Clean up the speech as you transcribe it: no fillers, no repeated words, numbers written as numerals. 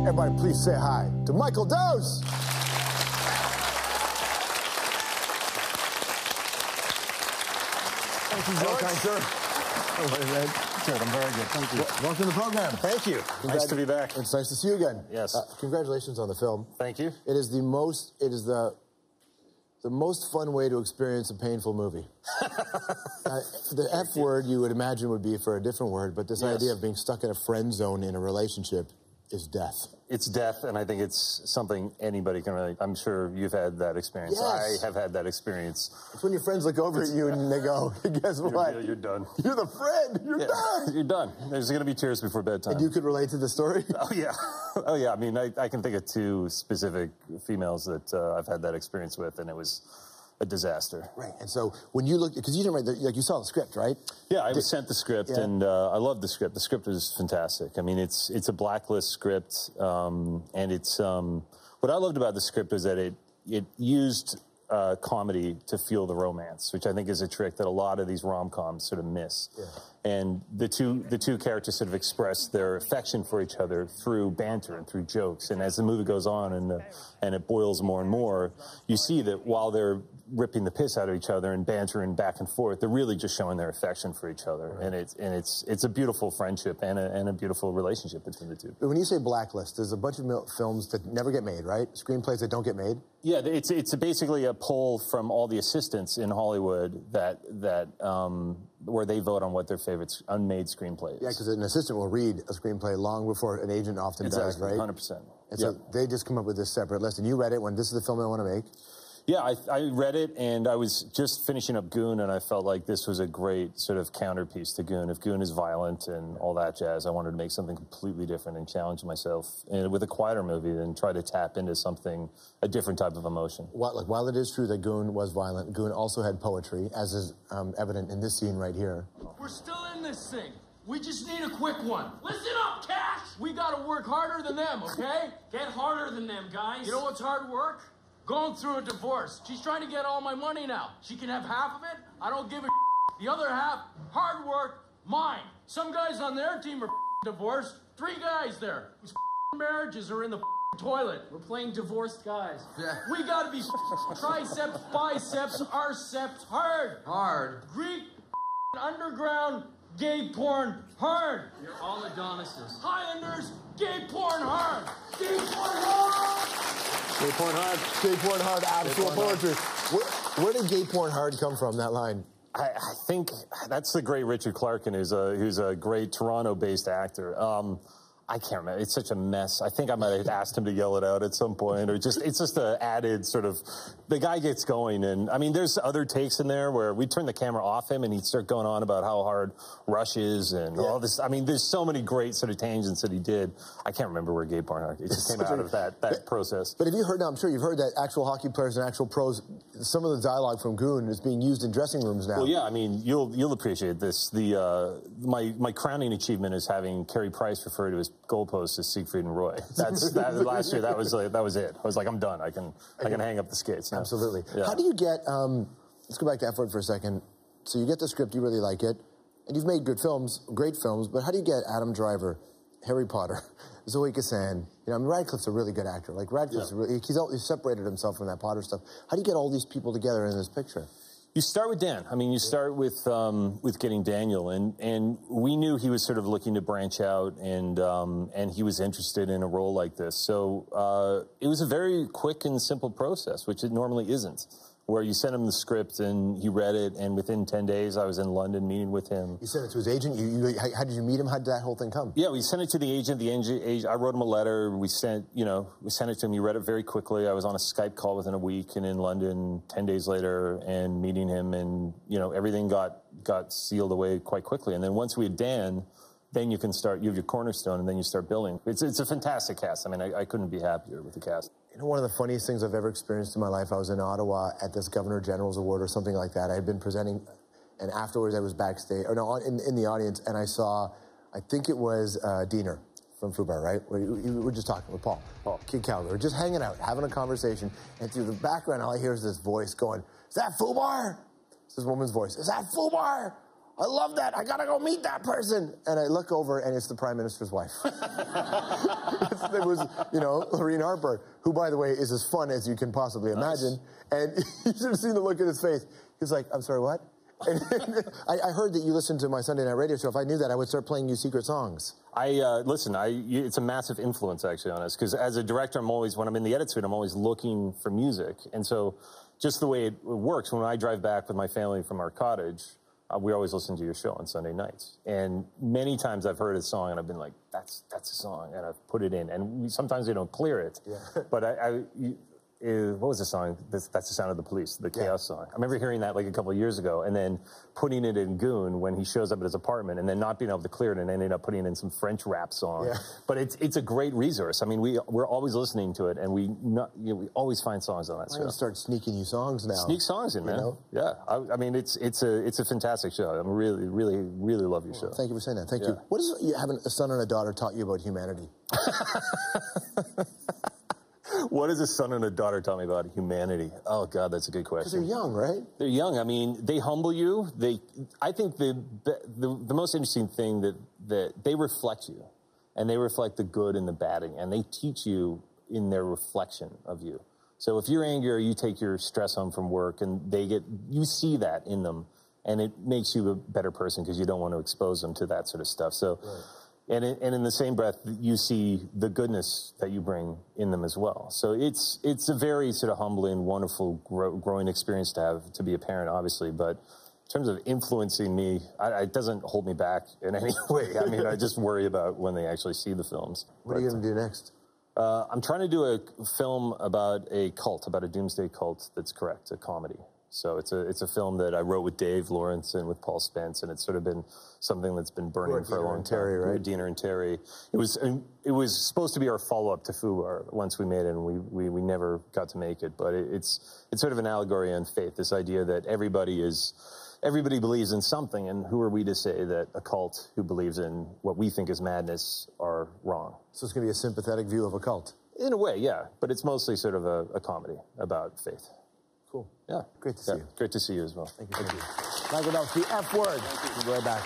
Everybody, please say hi to Michael Dowse. Thank you, George. Kind sir. Good, I'm very good. Thank you. Welcome to the program. Thank you. Nice to be back. It's nice to see you again. Yes. Congratulations on the film. Thank you. It is the most fun way to experience a painful movie. The F word you would imagine would be for a different word, but this idea of being stuck in a friend zone in a relationship is death. It's death, and I think it's something anybody can relate. I'm sure you've had that experience. Yes. I have had that experience. It's when your friends look over at you and they go, guess what? You're done. You're the friend. You're done. You're done. There's going to be tears before bedtime. And you could relate to the story? Oh, yeah. Oh, yeah. I mean, I can think of two specific females that I've had that experience with, and it was a disaster. Right. And so when you look, because you didn't write, like you saw the script, right? Yeah, I was sent the script, and I love the script. The script is fantastic. I mean, it's a blacklist script, and it's what I loved about the script is that it used comedy to fuel the romance, which I think is a trick that a lot of these rom-coms sort of miss. Yeah. And the two characters sort of express their affection for each other through banter and through jokes. And as the movie goes on and it boils more and more, you see that while they're ripping the piss out of each other and bantering back and forth, they're really just showing their affection for each other. Right. And it's a beautiful friendship and a beautiful relationship between the two. But when you say blacklist, there's a bunch of films that never get made, right? Screenplays that don't get made? Yeah, it's basically a poll from all the assistants in Hollywood where they vote on what their favorite unmade screenplay is. Yeah, because an assistant will read a screenplay long before an agent often does, right? 100%. And so they just come up with this separate list, and you read it when this is the film I want to make. Yeah, I read it, and I was just finishing up Goon, and I felt like this was a great sort of counterpiece to Goon. If Goon is violent and all that jazz, I wanted to make something completely different and challenge myself with a quieter movie and try to tap into something, a different type of emotion. While it is true that Goon was violent, Goon also had poetry, as is evident in this scene right here. We're still in this thing. We just need a quick one. Listen up, Cash! We gotta work harder than them, okay? Get harder than them, guys. You know what's hard work? Going through a divorce. She's trying to get all my money now. She can have half of it. I don't give a The other half, hard work, mine. Some guys on their team are divorced. 3 guys there whose marriages are in the toilet. We're playing divorced guys. Yeah. We gotta be triceps, biceps, arceps, hard. Hard. Greek, underground, gay porn, hard. You're all Adonises. Highlanders, gay porn, hard. Gay porn, hard. Gay porn hard. Gay porn hard, actual poetry. Where did gay porn hard come from, that line? I think that's the great Richard Clarkin, who's a great Toronto-based actor. I can't remember. It's such a mess. I think I might have asked him to yell it out at some point, or it's just an added sort of, the guy gets going, and I mean, there's other takes in there where we turn the camera off him and he'd start going on about how hard Rush is and all this. I mean, there's so many great sort of tangents that he did. I can't remember where gay porn, it just came out of that process. But have you heard, now I'm sure you've heard that actual hockey players and actual pros, some of the dialogue from Goon is being used in dressing rooms now. Well, yeah, I mean, you'll appreciate this. My crowning achievement is having Carey Price refer to his goalposts as Siegfried and Roy. Last year, that was it. I was like, I'm done. I can hang up the skates now. Absolutely. Yeah. How do you get, let's go back to F Word for a second. So you get the script, you really like it, and you've made good films, great films, but how do you get Adam Driver, Harry Potter, Zoe Kazan, you know, I mean, Radcliffe's a really good actor. Like, Radcliffe's he's separated himself from that Potter stuff. How do you get all these people together in this picture? You start with Dan. I mean, you start with getting Daniel, and we knew he was sort of looking to branch out, and he was interested in a role like this. So it was a very quick and simple process, which it normally isn't, where you sent him the script and he read it, and within 10 days I was in London meeting with him. You sent it to his agent? How did you meet him? How did that whole thing come? Yeah, we sent it to the agent. I wrote him a letter. We sent it to him. He read it very quickly. I was on a Skype call within a week and in London 10 days later and meeting him, and everything got sealed away quite quickly. And then once we had Dan, then you can start, you have your cornerstone, and then you start building. It's a fantastic cast. I mean, I couldn't be happier with the cast. You know, one of the funniest things I've ever experienced in my life, I was in Ottawa at this Governor General's Award or something like that. I had been presenting, and afterwards I was backstage, or no, in the audience, and I saw, I think it was Diener from FUBAR, right? We were just talking with Paul, Kid Calgary. We're just hanging out, having a conversation, and through the background, all I hear is this voice going, "Is that FUBAR?" It's this woman's voice. "Is that FUBAR? I love that. I gotta go meet that person." And I look over, and it's the Prime Minister's wife. It's It was, you know, Lorene Harper, who, by the way, is as fun as you can possibly imagine. And you should have seen the look in his face. He was like, I'm sorry, what? And I heard that you listened to my Sunday night radio show. If I knew that, I would start playing you secret songs. Listen, it's a massive influence, actually, on us. Because as a director, when I'm in the edit suite, I'm always looking for music. And so just the way it works, when I drive back with my family from our cottage, we always listen to your show on Sunday nights. And many times I've heard a song and I've been like, that's a song, and I've put it in. And sometimes they don't clear it. Yeah. But what was the song? That's the Sound of the Police, the Chaos song. I remember hearing that like a couple of years ago, and then putting it in Goon when he shows up at his apartment, and then not being able to clear it, and ending up putting in some French rap song. Yeah. But it's a great resource. I mean, we're always listening to it, and we always find songs on that show. I'm gonna start sneaking you songs now. Sneak songs in, man. You know? Yeah. I mean, it's a fantastic show. I really love your show. Thank you for saying that. Thank you. What is having a son and a daughter taught you about humanity? What has a son and a daughter taught me about humanity? Oh, God, that's a good question. Because they're young, right? They're young. I mean, they humble you. I think the most interesting thing that they reflect you, and they reflect the good and the bad, and they teach you in their reflection of you. So if you're angry or you take your stress home from work, and you see that in them, and it makes you a better person because you don't want to expose them to that sort of stuff. So. Right. And in the same breath, you see the goodness that you bring in them as well. So it's a very sort of humbling, wonderful, growing experience to be a parent, obviously. But in terms of influencing me, it doesn't hold me back in any way. I mean, I just worry about when they actually see the films. What are you going to do next? I'm trying to do a film about a cult, about a doomsday cult that's correct, a comedy. So it's a film that I wrote with Dave Lawrence and with Paul Spence, and it's sort of been something that's been burning for a long time. Terry, right? Diener and Terry. It was supposed to be our follow-up to FUBAR once we made it, and we never got to make it. But it's sort of an allegory on faith. This idea that everybody believes in something, and who are we to say that a cult who believes in what we think is madness are wrong? So it's going to be a sympathetic view of a cult. In a way, yeah. But it's mostly sort of a comedy about faith. Cool. Yeah. Great to see you. Great to see you as well. Thank you. Michael Dowse, the F word. We'll be right back.